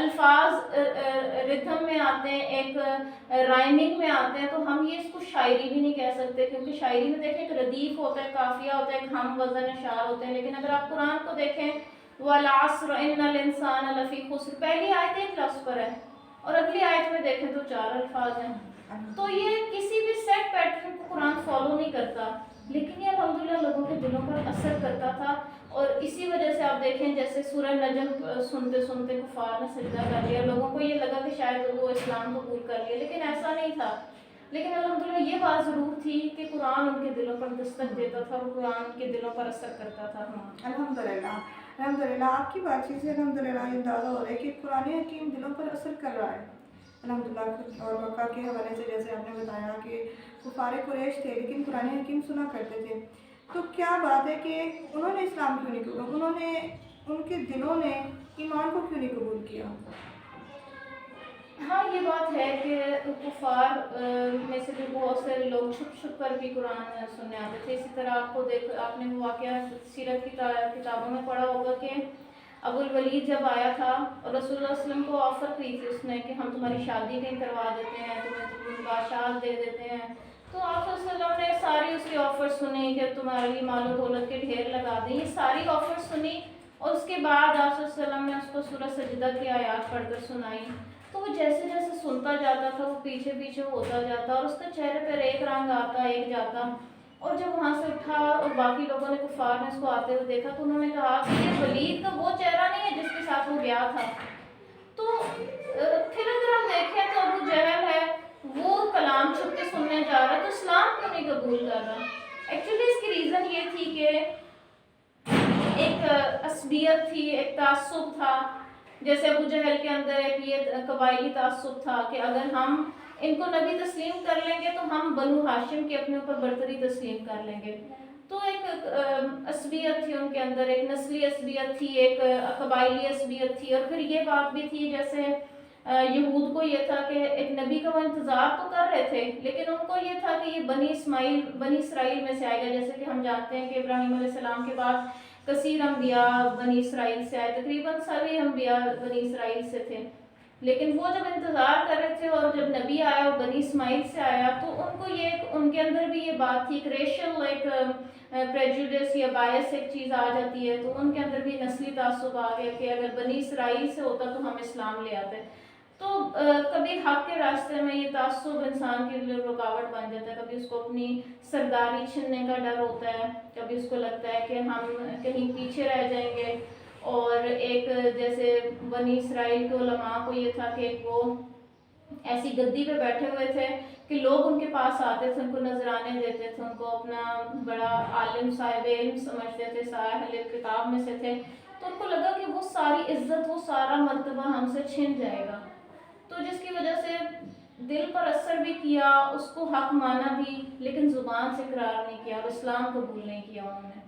الفاظ ردھم میں آتے ہیں، ایک رائمنگ میں آتے ہیں، تو ہم یہ اس کو شاعری بھی نہیں کہہ سکتے، کیونکہ شاعری میں دیکھیں ایک ردیف ہوتا ہے، قافیہ ہوتا ہے، ایک ہم وزن اشعار ہوتے ہیں. لیکن اگر آپ قرآن کو دیکھیں وَالْعَصْرِ إِنَّ الْإِنسَانَ لَفِي خُسْرٍ، پہلی آیت ایک لفظ پر ہے اور اگلی آیت میں دیکھیں تو 4 الفاظ ہیں. تو یہ کسی بھی سیٹ پیٹرن کو قرآن فالو نہیں کرتا، لیکن یہ الحمدللہ لوگوں کے دلوں پر اثر کرتا تھا. اور اسی وجہ سے آپ دیکھیں جیسے سورہ نجم سنتے سنتے کفار نے سجدہ کر لیا، لوگوں کو یہ لگا کہ شاید وہ اسلام قبول کر لیا، لیکن ایسا نہیں تھا. لیکن الحمدللہ یہ بات ضرور تھی کہ قرآن ان کے دلوں پر دستک دیتا تھا اور قرآن ان کے دلوں پر اثر کرتا تھا. الحمدللہ آپ کی بات چیت سے الحمدللہ یہ اندازہ ہو رہا ہے کہ قرآن حکیم دلوں پر اثر کر رہا ہے الحمدللہ. اور مکہ کے حوالے سے جیسے آپ نے بتایا کہ کفار قریش تھے لیکن قرآن حکیم سنا کرتے تھے، تو کیا بات ہے کہ انہوں نے اسلام کیوں نہیں قبول، انہوں نے ان کے دلوں نے ایمان کو کیوں نہیں قبول کیا؟ ہاں یہ بات ہے کہ کفار میں سے بھی بہت سارے لوگ چھپ چھپ کر بھی قرآن سننے آتے تھے. اسی طرح آپ نے وہ واقعہ سیرت کی کتابوں میں پڑھا ہوگا کہ ابو الولید جب آیا تھا اور رسول اللہ علیہ وسلم کو آفر کی تھی اس نے کہ ہم تمہاری شادی کہیں کروا دیتے ہیں، تمہیں بادشاہ دے دیتے ہیں. تو آپ صلی اللہ علیہ وسلم نے ساری اس کی آفر سنی کہ تمہاری مال و دولت کے ڈھیر لگا دیں، یہ ساری آفر سنی. اور اس کے بعد آپ صلی اللہ علیہ وسلم نے اس کو سورہ سجدہ کی آیات پڑھ کر سنائی. تو وہ جیسے جیسے سنتا جاتا تھا وہ پیچھے پیچھے ہوتا جاتا اور اس کے چہرے پر ایک رنگ آتا ایک جاتا. اور جب وہاں سے اٹھا اور باقی لوگوں نے کفار نے اس کو آتے ہوئے دیکھا تو انہوں نے کہا کہ یہ ولید کا وہ چہرہ نہیں ہے جس کے ساتھ وہ گیا تھا. تو پھر اگر ہم دیکھیں تو ابو جہل ہے وہ کلام چھپ کے سننے جا رہا ہے تو اسلام کیوں نہیں قبول کر رہا؟ ایکچولی اس کی ریزن یہ تھی کہ ایک عصبیت تھی، ایک تعصب تھا. جیسے ابو جہل کے اندر ایک یہ قبائلی تعصب تھا کہ اگر ہم ان کو نبی تسلیم کر لیں گے تو ہم بنو ہاشم کے اپنے اوپر برتری تسلیم کر لیں گے. تو ایک عصبیت تھی ان کے اندر، ایک نسلی عصبیت تھی، ایک قبائلی عصبیت تھی. اور پھر یہ بات بھی تھی جیسے یہود کو یہ تھا کہ ایک نبی کا وہ انتظار تو کر رہے تھے لیکن ان کو یہ تھا کہ یہ بنی اسرائیل میں سے آئے گا. جیسے کہ ہم جانتے ہیں کہ ابراہیم علیہ السلام کے بعد کثیر انبیاء بنی اسرائیل سے آئے، تقریباً سبھی انبیاء بنی اسرائیل سے تھے. لیکن وہ جب انتظار کر رہے تھے اور جب نبی آیا وہ بنی اسماعیل سے آیا تو ان کو یہ ان کے اندر بھی یہ بات تھی، ایک ریشل ایک پریجوڈس یا بایس ایک چیز آ جاتی ہے. تو ان کے اندر بھی نسلی تعصب آ گیا کہ اگر بنی اسرائیل سے ہوتا تو ہم اسلام لے آتے. تو کبھی حق کے راستے میں یہ تعصب انسان کے لیے رکاوٹ بن جاتا ہے. کبھی اس کو اپنی سرداری چھننے کا ڈر ہوتا ہے، کبھی اس کو لگتا ہے کہ ہم کہیں پیچھے رہ جائیں گے. اور ایک جیسے بنی اسرائیل کے علماء کو یہ تھا کہ وہ ایسی گدی پہ بیٹھے ہوئے تھے کہ لوگ ان کے پاس آتے تھے، ان کو نذرانے دیتے تھے، ان کو اپنا بڑا عالم صاحب علم سمجھتے تھے، صاحب کتاب میں سے تھے. تو ان کو لگا کہ وہ ساری عزت وہ سارا مرتبہ ہم سے چھن جائے گا. تو جس کی وجہ سے دل پر اثر بھی کیا، اس کو حق مانا بھی لیکن زبان سے اقرار نہیں کیا اور اسلام قبول نہیں کیا انہوں نے.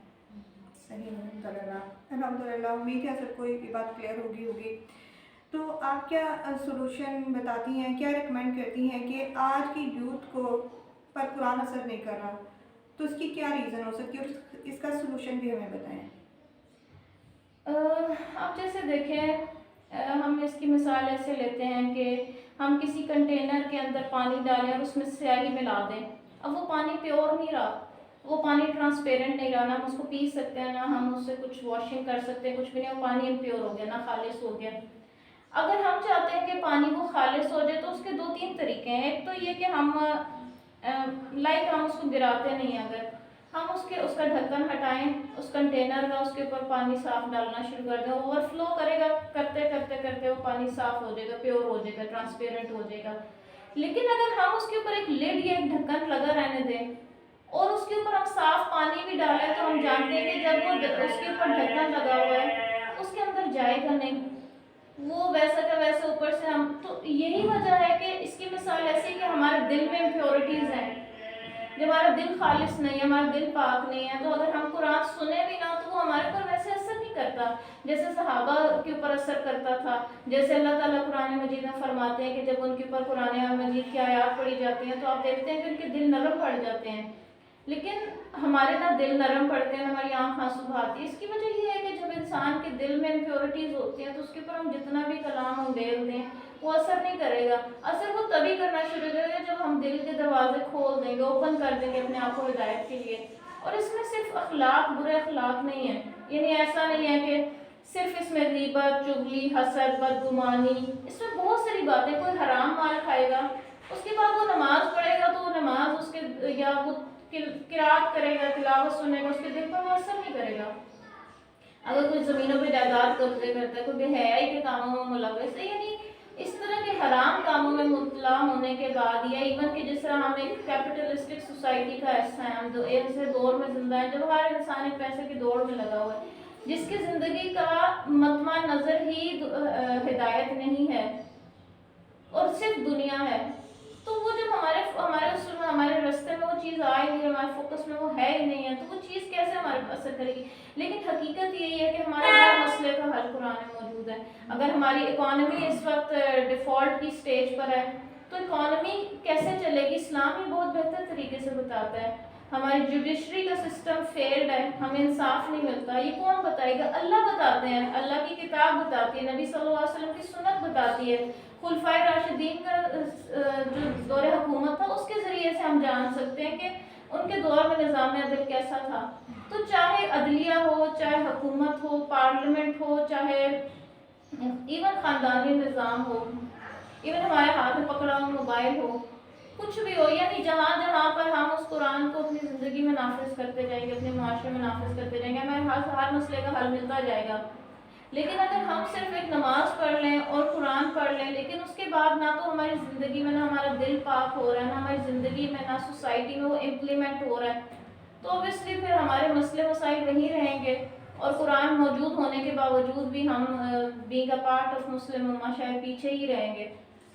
صحیح الحمدللہ. امید ہے سب کو یہ بات کلیئر ہوگی. تو آپ کیا سولوشن بتاتی ہیں، کیا ریکمینڈ کرتی ہیں کہ آج کی یوتھ کو پر قرآن اثر نہیں کر رہا، تو اس کی کیا ریزن ہو سکتی ہے اور اس کا سولوشن بھی ہمیں بتائیں. آپ جیسے دیکھیں ہم اس کی مثال ایسے لیتے ہیں کہ ہم کسی کنٹینر کے اندر پانی ڈالیں اور اس میں سیاہی ملا دیں. اب وہ پانی پیور نہیں رہا، وہ پانی ٹرانسپیرنٹ نہیں رہا، نہ ہم اس کو پی سکتے ہیں، نہ ہم اس سے کچھ واشنگ کر سکتے ہیں، کچھ بھی نہیں. وہ پانی امپیور ہو گیا، نہ خالص ہو گیا. اگر ہم چاہتے ہیں کہ پانی وہ خالص ہو جائے تو اس کے 2-3 طریقے ہیں. ایک تو یہ کہ ہم ہم اس کو گراتے نہیں ہیں، اگر ہم اس کا ڈھکن ہٹائیں، اس کنٹینر کا اس کے اوپر پانی صاف ڈالنا شروع کر دیں، اوور فلو کرے گا، کرتے کرتے کرتے وہ پانی صاف ہو جائے گا، پیور ہو جائے گا، ٹرانسپیرنٹ ہو جائے گا. لیکن اگر ہم اس کے اوپر ایک لڈ یا ایک ڈھکن لگا رہنے دیں اور اس کے اوپر ہم صاف پانی بھی ڈالیں تو ہم جانتے ہیں کہ جب وہ اس کے اوپر ڈھکن لگا ہوا ہے اس کے اندر جائے گا نہیں، وہ ویسا کا ویسا اوپر سے ہم. تو یہی وجہ ہے کہ اس کی مثال ایسی کہ ہمارے دل میں امپیورٹیز ہیں، جب ہمارا دل خالص نہیں ہے، ہمارا دل پاک نہیں ہے، تو اگر ہم قرآن سنیں بھی نہ تو وہ ہمارے اوپر ویسے اثر نہیں کرتا جیسے صحابہ کے اوپر اثر کرتا تھا. جیسے اللہ تعالیٰ قرآن مجید میں فرماتے ہیں کہ جب ان کے اوپر قرآن مجید کی آیات پڑھی جاتی ہیں تو آپ دیکھتے ہیں کہ ان کے دل نرم پڑ جاتے ہیں. لیکن ہمارے نہ دل نرم پڑتے ہیں، ہماری آنکھ آنسو بہاتی ہے۔ اس کی وجہ یہ ہے کہ جب انسان کے دل میں امپیورٹیز ہوتی ہیں تو اس کے اوپر ہم جتنا بھی کلام انڈیل دیں وہ اثر نہیں کرے گا۔ اثر وہ تبھی کرنا شروع کرے گا جب ہم دل کے دروازے کھول دیں گے، اوپن کر دیں گے اپنے آپ کو ہدایت کے لیے۔ اور اس میں صرف اخلاق، برے اخلاق نہیں ہے، یعنی ایسا نہیں ہے کہ صرف اس میں غیبت، چغلی، حسد، بدگمانی، اس میں بہت ساری باتیں۔ کوئی حرام مال کھائے گا، اس کے بعد وہ نماز پڑھے گا تو وہ نماز اس کے یا وہ قرات کرے گا، تلاوت سنے گا، اس کے دل پر وہ اثر نہیں کرے گا۔ اگر کوئی زمینوں پہ جائیداد قبضے کرتا ہے، کوئی بے حیائی کے کاموں میں ملوث ہے، یعنی اس طرح کے حرام کاموں میں مبتلا ہونے کے بعد، یا ایون کہ جس طرح ہم ایک کیپٹلسٹک سوسائٹی کا حصہ ہیں، ہم ایسے دور میں زندہ ہیں جب ہر انسان ایک پیسے کی دوڑ میں لگا ہوا ہے، جس کی زندگی کا مطمع نظر ہی ہدایت نہیں ہے اور صرف دنیا ہے، تو وہ جب ہمارے راستے میں وہ چیز آئے نہیں، ہمارے فوکس میں وہ ہے ہی نہیں ہے، تو وہ چیز کیسے ہمارے پر اثر کرے گی؟ لیکن حقیقت یہی ہے کہ ہمارے ہر مسئلے کا حل قرآن میں موجود ہے۔ اگر ہماری اکانومی اس وقت ڈیفالٹ کی سٹیج پر ہے تو اکانومی کیسے چلے گی؟ اسلام یہ بہت بہتر طریقے سے بتاتا ہے۔ ہماری جوڈیشری کا سسٹم فیلڈ ہے، ہمیں انصاف نہیں ملتا، یہ کون بتائے گا؟ اللہ بتاتے ہیں، اللہ کی کتاب بتاتی ہے، نبی صلی اللہ علیہ وسلم کی سنت بتاتی ہے، خلفائے راشدین کا جو دور حکومت تھا اس کے ذریعے سے ہم جان سکتے ہیں کہ ان کے دور میں نظام عدل کیسا تھا۔ تو چاہے عدلیہ ہو، چاہے حکومت ہو، پارلیمنٹ ہو، چاہے ایون خاندانی نظام ہو، ایون ہمارے ہاتھ میں پکڑا ہوا موبائل ہو، کچھ بھی ہو، یعنی جہاں جہاں پر ہم اس قرآن کو اپنی زندگی میں نافذ کرتے جائیں گے، اپنے معاشرے میں نافذ کرتے جائیں گے، ہمیں ہر مسئلے کا حل ملتا جائے گا۔ لیکن اگر ہم صرف ایک نماز پڑھ لیں اور قرآن پڑھ لیں، لیکن اس کے بعد نہ تو ہماری زندگی میں نہ ہمارا دل پاک ہو رہا ہے، نہ ہماری زندگی میں، نہ سوسائٹی میں وہ امپلیمنٹ ہو رہا ہے، تو اوبیسلی پھر ہمارے مسئلے مسائل وہیں رہیں گے، اور قرآن موجود ہونے کے باوجود بھی ہم being a part of Muslim امہ شاید پیچھے ہی رہیں گے۔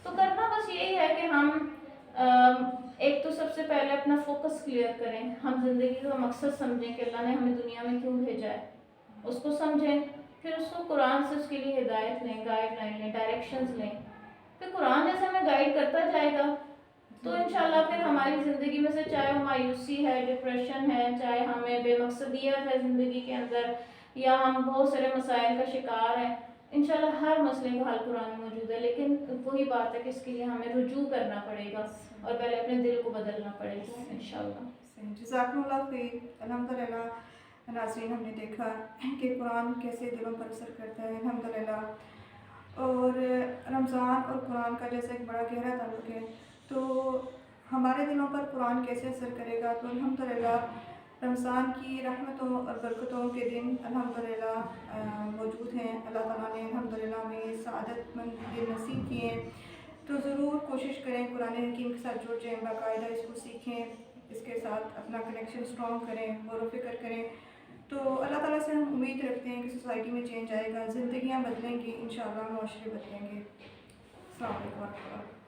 تو کرنا بس یہی ہے کہ ہم ایک تو سب سے پہلے اپنا فوکس کلیئر کریں، ہم زندگی کا مقصد سمجھیں کہ اللہ نے ہمیں دنیا میں کیوں بھیجا ہے، اس کو سمجھیں، پھر اس کو قرآن سے اس کے لیے ہدایت لیں، گائیڈ لائن لیں، ڈائریکشنز لیں، پھر قرآن جیسے ہمیں گائیڈ کرتا جائے گا تو انشاءاللہ پھر ہماری زندگی میں سے چاہے وہ مایوسی ہے، ڈپریشن ہے، چاہے ہمیں بے مقصدیت ہے زندگی کے اندر، یا ہم بہت سارے مسائل کا شکار ہیں، انشاءاللہ ہر مسئلے کا حل قرآن میں موجود ہے، لیکن وہی بات ہے کہ اس کے لیے ہمیں رجوع کرنا پڑے گا اور پہلے اپنے دل کو بدلنا پڑے گا انشاءاللہ۔ جزاکم اللہ خیر۔ الحمدللہ ناظرین، ہم نے دیکھا کہ قرآن کیسے دلوں پر اثر کرتا ہے الحمدللہ، اور رمضان اور قرآن کا جیسے ایک بڑا گہرا تعلق ہے، تو ہمارے دلوں پر قرآن کیسے اثر کرے گا؟ تو الحمدللہ رمضان کی رحمتوں اور برکتوں کے دن الحمدللہ موجود ہیں۔ اللہ تعالیٰ نے الحمدللہ ہمیں سعادت مند دن نصیب کیے ہیں، تو ضرور کوشش کریں قرآن حکیم کے ساتھ جڑ جائیں، باقاعدہ اس کو سیکھیں، اس کے ساتھ اپنا کنیکشن اسٹرانگ کریں، غور و فکر کریں، تو اللہ تعالیٰ سے ہم امید رکھتے ہیں کہ سوسائٹی میں چینج آئے گا، زندگیاں بدلیں گی، انشاءاللہ معاشرے بدلیں گے۔ السلام علیکم ورحمۃ اللہ۔